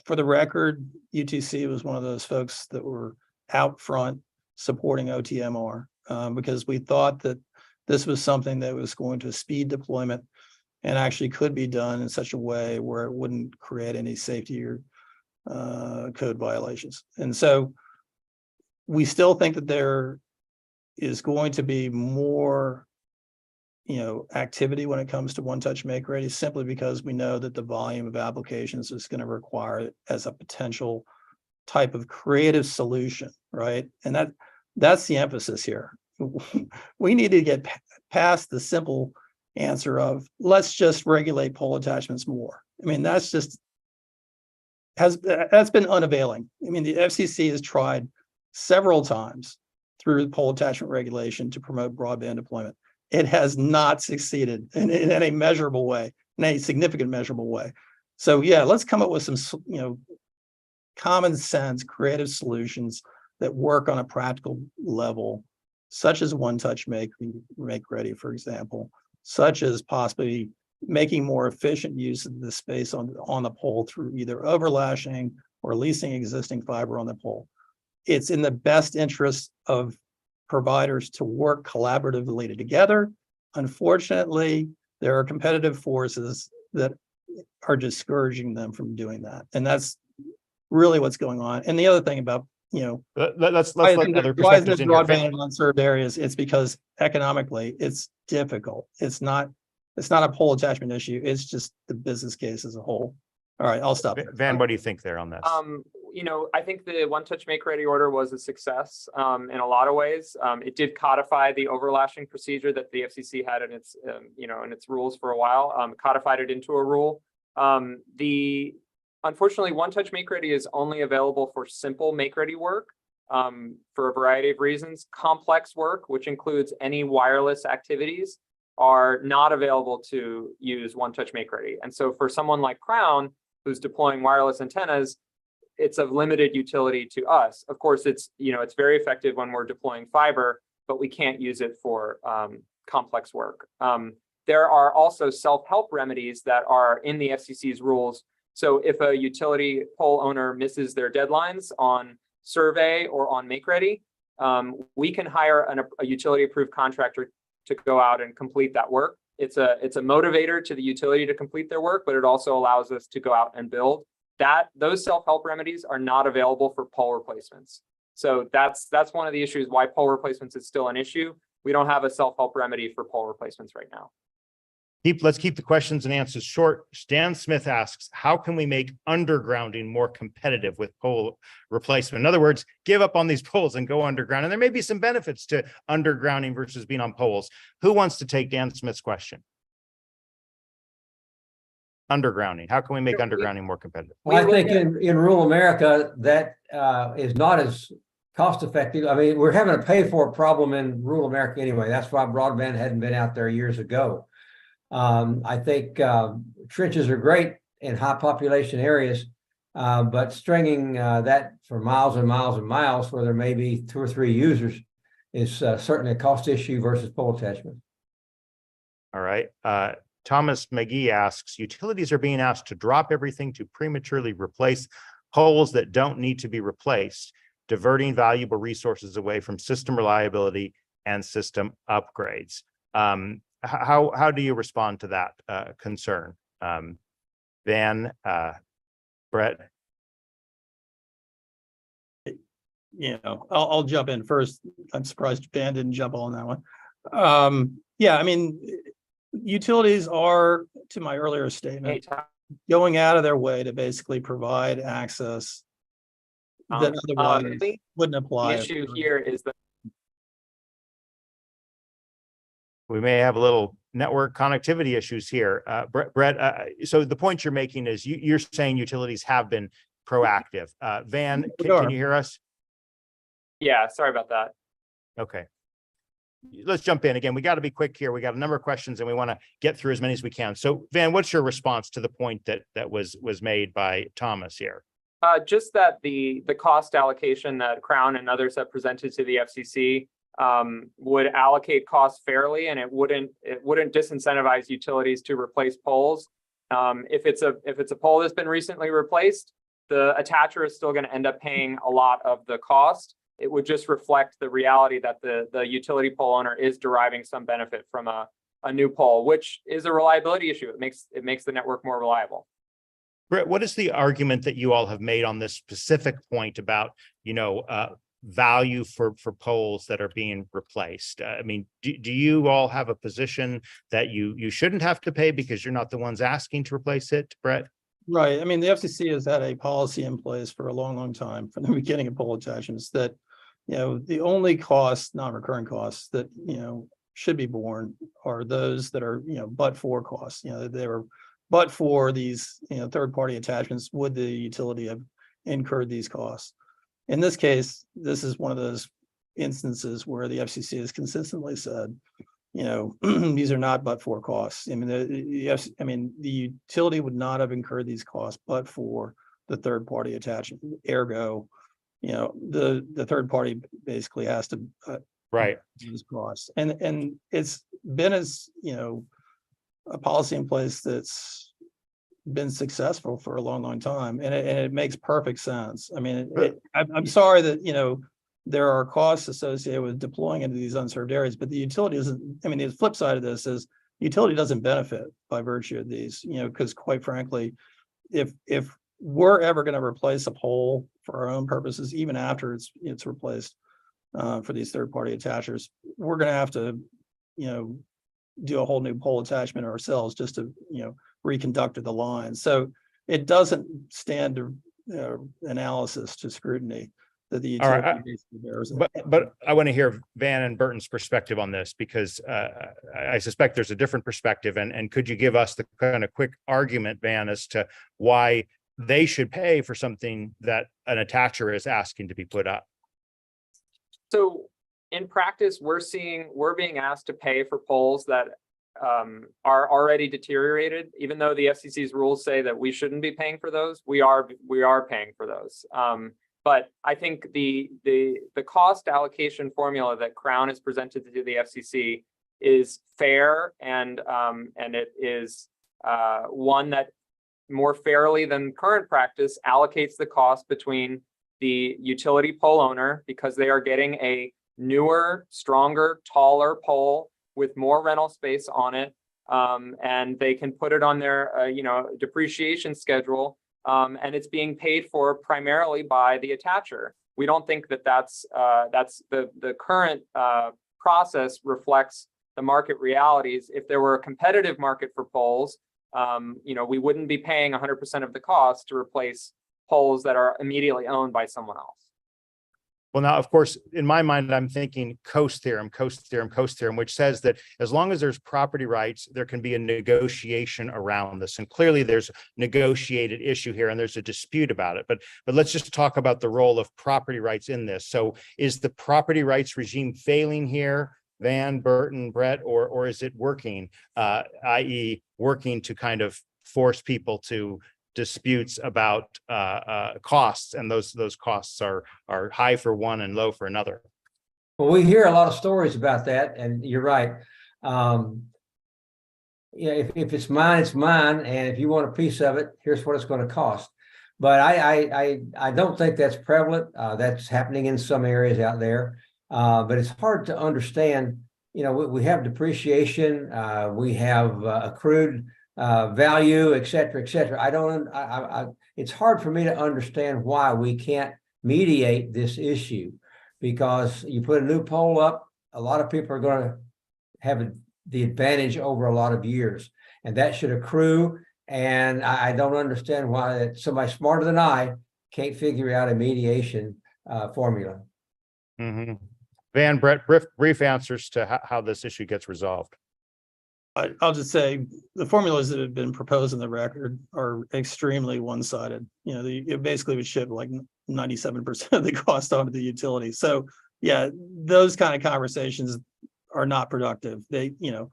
For the record, UTC was one of those folks that were out front supporting OTMR because we thought that this was something that was going to speed deployment and actually could be done in such a way where it wouldn't create any safety or code violations. And so we still think that there is going to be more activity when it comes to One Touch Make Ready, simply because we know that the volume of applications is going to require it as a potential type of creative solution, right? And that's the emphasis here. We need to get past the simple answer of let's just regulate pole attachments more. I mean, that's been unavailing. I mean, the FCC has tried several times through pole attachment regulation to promote broadband deployment. It has not succeeded in a measurable way, in a significant measurable way. So yeah, let's come up with some, common sense, creative solutions that work on a practical level, such as One Touch Make Ready, for example, such as possibly making more efficient use of the space on the pole through either overlashing or leasing existing fiber on the pole. It's in the best interest of providers to work collaboratively together. Unfortunately, there are competitive forces that are discouraging them from doing that. And that's really what's going on. And the other thing about, let's let other perspectives in here. Broadband in unserved areas, it's because economically it's difficult. It's not a pole attachment issue. It's just the business case as a whole. All right, I'll stop there. Van, what do you think there on this? I think the One Touch Make Ready order was a success in a lot of ways. It did codify the overlashing procedure that the FCC had in its, in its rules for a while. Codified it into a rule. Unfortunately, One Touch Make Ready is only available for simple Make Ready work for a variety of reasons. Complex work, which includes any wireless activities, are not available to use One Touch Make Ready. And so for someone like Crown, who's deploying wireless antennas, it's of limited utility to us. Of course, it's very effective when we're deploying fiber, but we can't use it for complex work. There are also self-help remedies that are in the FCC's rules. So if a utility pole owner misses their deadlines on survey or on Make Ready, we can hire a utility-approved contractor to go out and complete that work. It's a motivator to the utility to complete their work, but it also allows us to go out and build. Those self-help remedies are not available for pole replacements. So that's one of the issues why pole replacements is still an issue. We don't have a self-help remedy for pole replacements right now. Let's keep the questions and answers short. Stan Smith asks, how can we make undergrounding more competitive with pole replacement? In other words, give up on these poles and go underground. And there may be some benefits to undergrounding versus being on poles. Who wants to take Dan Smith's question? Undergrounding. How can we make undergrounding more competitive? Well, I think in rural America, that is not as cost effective. I mean, we're having a pay for it problem in rural America anyway. That's why broadband hadn't been out there years ago. I think trenches are great in high population areas, but stringing that for miles and miles and miles where there may be 2 or 3 users is certainly a cost issue versus pole attachment. All right. Thomas McGee asks, utilities are being asked to drop everything to prematurely replace poles that don't need to be replaced, diverting valuable resources away from system reliability and system upgrades. How do you respond to that concern? Van, Brett? I'll jump in first. I'm surprised Van didn't jump on that one. Yeah, I mean, utilities are, to my earlier statement, going out of their way to basically provide access that otherwise wouldn't apply. The issue here is that We may have a little network connectivity issues here. Brett, so the point you're making is you're saying utilities have been proactive. Van, can you hear us? Yeah, sorry about that. Okay. Let's jump in again. We got to be quick here. We got a number of questions and we want to get through as many as we can. So Van, what's your response to the point that was made by Thomas here? Just that the cost allocation that Crown and others have presented to the FCC would allocate costs fairly, and it wouldn't disincentivize utilities to replace poles. If it's a pole that's been recently replaced, the attacher is still going to end up paying a lot of the cost. It would just reflect the reality that the utility pole owner is deriving some benefit from a new pole, which is a reliability issue. It makes the network more reliable. Brett, what is the argument that you all have made on this specific point about, value for poles that are being replaced? I mean, do you all have a position that you shouldn't have to pay because you're not the ones asking to replace it, Brett? Right. I mean, the FCC has had a policy in place for a long, long time from the beginning of pole attachments that, the only costs, non-recurring costs that, should be borne are those that are, but for costs. They were but for these, third-party attachments, would the utility have incurred these costs? In this case, this is one of those instances where the FCC has consistently said, these are not but for costs. I mean, the utility would not have incurred these costs but for the third-party attachment. Ergo, the third party basically has to right these costs, and it's been a policy in place that's been successful for a long, long time, and it makes perfect sense. I mean, I'm sorry that there are costs associated with deploying into these unserved areas, but the utility doesn't. I mean, the flip side of this is the utility doesn't benefit by virtue of these, because quite frankly, if we're ever going to replace a pole for our own purposes, even after it's replaced for these third-party attachers, we're going to have to, do a whole new pole attachment ourselves just to, reconduct the line. So it doesn't stand analysis to scrutiny that the utility basically bears. But I want to hear Van and Burton's perspective on this, because I suspect there's a different perspective. And could you give us the kind of quick argument, Van, as to why they should pay for something that an attacher is asking to be put up? So in practice, we're being asked to pay for poles that are already deteriorated. Even though the FCC's rules say that we shouldn't be paying for those, we are paying for those. But I think the cost allocation formula that Crown has presented to the FCC is fair, and it is one that more fairly than current practice allocates the cost between the utility pole owner, because they are getting a newer, stronger, taller pole with more rental space on it, and they can put it on their depreciation schedule, and it's being paid for primarily by the attacher. We don't think that that's the current process reflects the market realities. If there were a competitive market for poles, we wouldn't be paying 100% of the cost to replace poles that are immediately owned by someone else. Well, now, of course, in my mind, I'm thinking Coase theorem, which says that as long as there's property rights, there can be a negotiation around this. And clearly there's a negotiated issue here and there's a dispute about it. But let's just talk about the role of property rights in this. So is the property rights regime failing here, Van, Burton, Brett, or is it working, i.e. working to kind of force people to disputes about costs, and those costs are high for one and low for another? Well, we hear a lot of stories about that, and you're right. Yeah, if it's mine, it's mine, and if you want a piece of it, here's what it's going to cost. But I don't think that's prevalent. That's happening in some areas out there, but it's hard to understand. You know, we have depreciation, we have accrued value, et cetera, et cetera. It's hard for me to understand why we can't mediate this issue, because you put a new pole up, a lot of people are going to have the advantage over a lot of years, and that should accrue. And I don't understand why somebody smarter than I can't figure out a mediation formula. Mhm. Van, Brett, brief answers to how this issue gets resolved. I'll just say the formulas that have been proposed in the record are extremely one-sided. You know, it basically would ship like 97% of the cost onto the utility. So yeah, those kind of conversations are not productive. They, you know,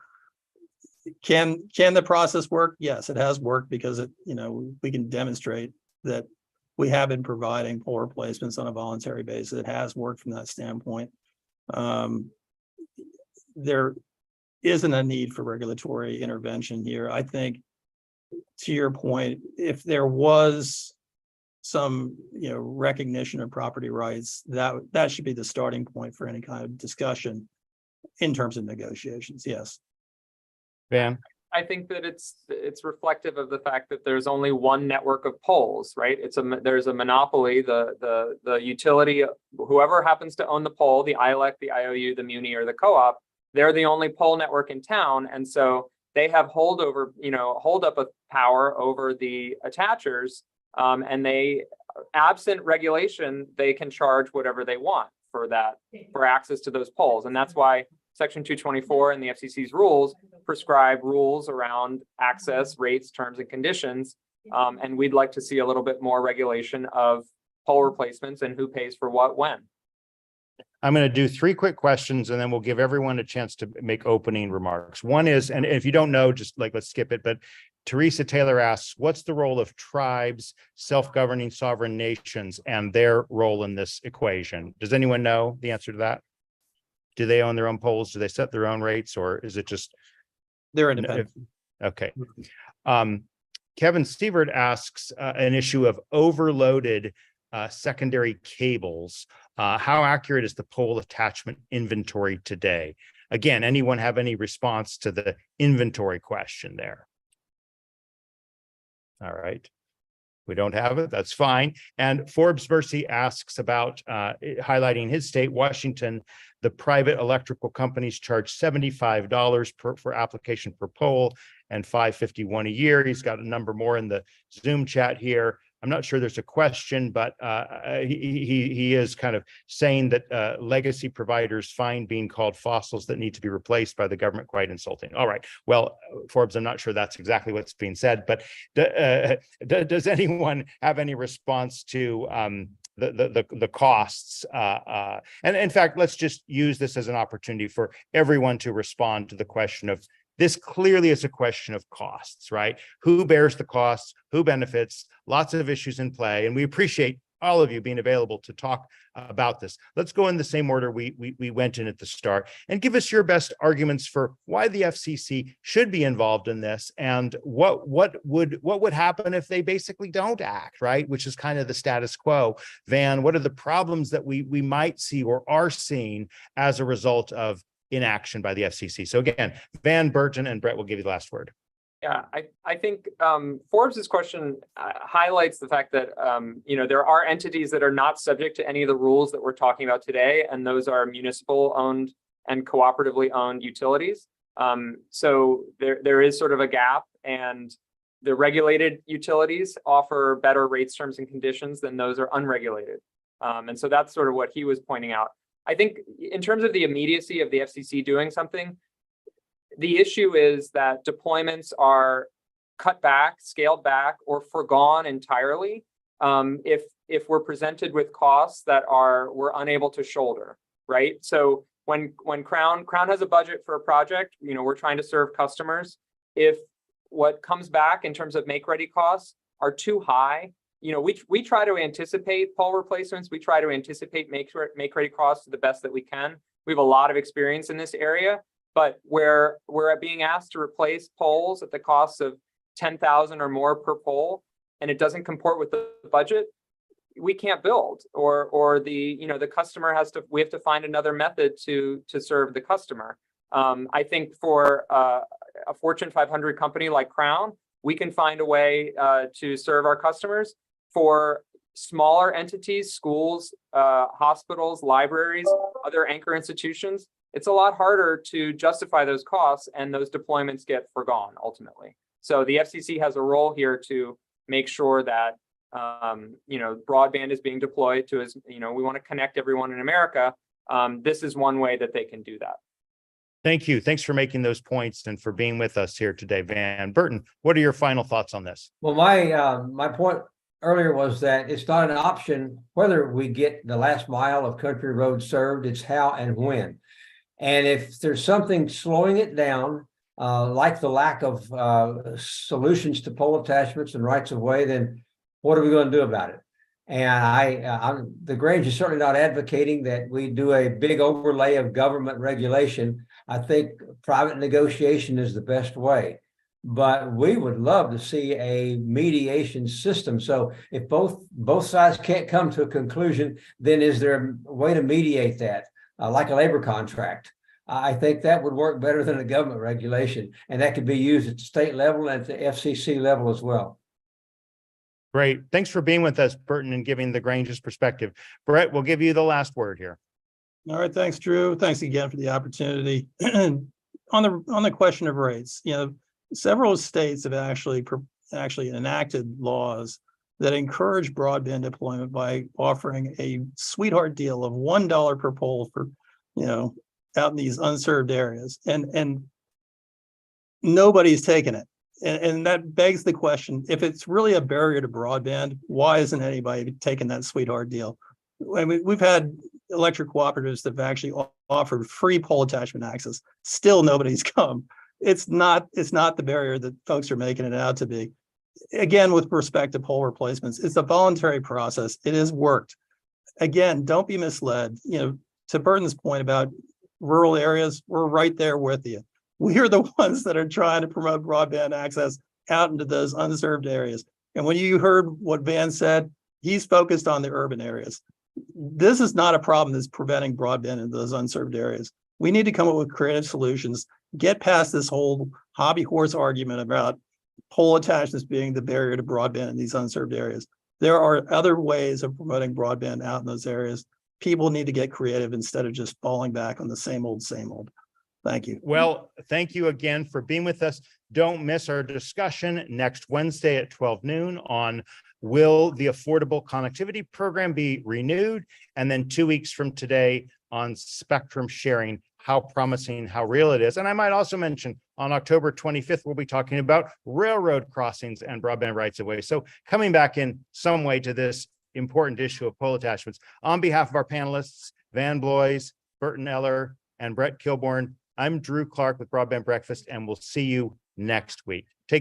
can the process work? Yes, it has worked, because it, you know, we can demonstrate that we have been providing pole replacements on a voluntary basis. It has worked from that standpoint. There isn't a need for regulatory intervention here. I think, to your point, if there was some, you know, recognition of property rights, that should be the starting point for any kind of discussion in terms of negotiations. Yes. Van? I think that it's reflective of the fact that there's only one network of poles, right? There's a monopoly. The utility, whoever happens to own the pole, the ILEC, the IOU, the muni, or the co-op, they're the only pole network in town, and so they have hold up of power over the attachers, and they, absent regulation, they can charge whatever they want for access to those poles, and that's why Section 224 and the FCC's rules prescribe rules around access, rates, terms, and conditions. And we'd like to see a little bit more regulation of pole replacements and who pays for what when. I'm going to do 3 quick questions, and then we'll give everyone a chance to make opening remarks. One is, and if you don't know, just like, let's skip it, but Teresa Taylor asks, what's the role of tribes, self-governing sovereign nations, and their role in this equation? Does anyone know the answer to that? Do they own their own poles? Do they set their own rates, or is it just? They're independent. Okay. Kevin Stevert asks an issue of overloaded secondary cables. How accurate is the pole attachment inventory today? Again, anyone have any response to the inventory question there? All right. We don't have it. That's fine. And Forbes Mercy asks about highlighting his state, Washington. The private electrical companies charge $75 for application per pole and $551 a year. He's got a number more in the Zoom chat here. I'm not sure there's a question, but he is kind of saying that legacy providers find being called fossils that need to be replaced by the government quite insulting. All right. Well, Forbes, I'm not sure that's exactly what's being said, but does anyone have any response to the costs? And in fact, let's just use this as an opportunity for everyone to respond to the question of, this clearly is a question of costs, right? Who bears the costs? Who benefits? Lots of issues in play, and we appreciate all of you being available to talk about this. Let's go in the same order we went in at the start, and give us your best arguments for why the FCC should be involved in this, and what would happen if they basically don't act, right? Which is kind of the status quo. Van, what are the problems that we might see or are seeing as a result of inaction by the FCC? So again, Van, Burton, and Brett will give you the last word. Yeah, I think Forbes's question highlights the fact that there are entities that are not subject to any of the rules that we're talking about today, and those are municipal owned and cooperatively owned utilities. So there is sort of a gap, and the regulated utilities offer better rates, terms, and conditions than those are unregulated. And so that's sort of what he was pointing out. I think in terms of the immediacy of the FCC doing something, the issue is that deployments are cut back, scaled back, or forgone entirely if we're presented with costs that we're unable to shoulder, right? So when Crown has a budget for a project, we're trying to serve customers. If what comes back in terms of make-ready costs are too high, we try to anticipate pole replacements. We try to anticipate make-ready costs to the best that we can. We have a lot of experience in this area, but where we're being asked to replace poles at the cost of 10,000 or more per pole, and it doesn't comport with the budget, we can't build, or the customer we have to find another method to serve the customer. I think for a Fortune 500 company like Crown, we can find a way to serve our customers. For smaller entities, schools, hospitals, libraries, other anchor institutions, it's a lot harder to justify those costs, and those deployments get forgone ultimately. So the FCC has a role here to make sure that broadband is being deployed to we want to connect everyone in America. This is one way that they can do that. Thank you. Thanks for making those points and for being with us here today, Van. Burton, what are your final thoughts on this? Well, my point earlier was that it's not an option whether we get the last mile of country roads served, it's how and when. And if there's something slowing it down, like the lack of solutions to pole attachments and rights of way, then what are we going to do about it? And the Grange is certainly not advocating that we do a big overlay of government regulation. I think private negotiation is the best way, but we would love to see a mediation system. So if both sides can't come to a conclusion, then is there a way to mediate that, like a labor contract? I think that would work better than a government regulation, and that could be used at the state level and at the FCC level as well. Great. Thanks for being with us, Burton, and giving the Grange's perspective. Brett, we'll give you the last word here. All right, thanks, Drew. Thanks again for the opportunity. On the question of rates, several states have actually enacted laws that encourage broadband deployment by offering a sweetheart deal of $1 per pole for, out in these unserved areas, and nobody's taken it. And that begs the question, if it's really a barrier to broadband, why isn't anybody taking that sweetheart deal? I mean, we've had electric cooperatives that have actually offered free pole attachment access. Still nobody's come. It's not the barrier that folks are making it out to be. Again, with respect to pole replacements, it's a voluntary process. It has worked. Again, don't be misled. To Burton's point about rural areas, we're right there with you. We are the ones that are trying to promote broadband access out into those unserved areas. And when you heard what Van said, he's focused on the urban areas. This is not a problem that's preventing broadband in those unserved areas. We need to come up with creative solutions, get past this whole hobby horse argument about pole attachments being the barrier to broadband in these unserved areas. There are other ways of promoting broadband out in those areas. People need to get creative instead of just falling back on the same old, same old. Thank you. Well, thank you again for being with us. Don't miss our discussion next Wednesday at 12 noon on will the Affordable Connectivity Program be renewed? And then 2 weeks from today on spectrum sharing, how promising, how real it is. And I might also mention on October 25th, we'll be talking about railroad crossings and broadband rights of way. So coming back in some way to this important issue of pole attachments. On behalf of our panelists, Van Blois, Burton Eller, and Brett Kilborn, I'm Drew Clark with Broadband Breakfast, and we'll see you next week. Take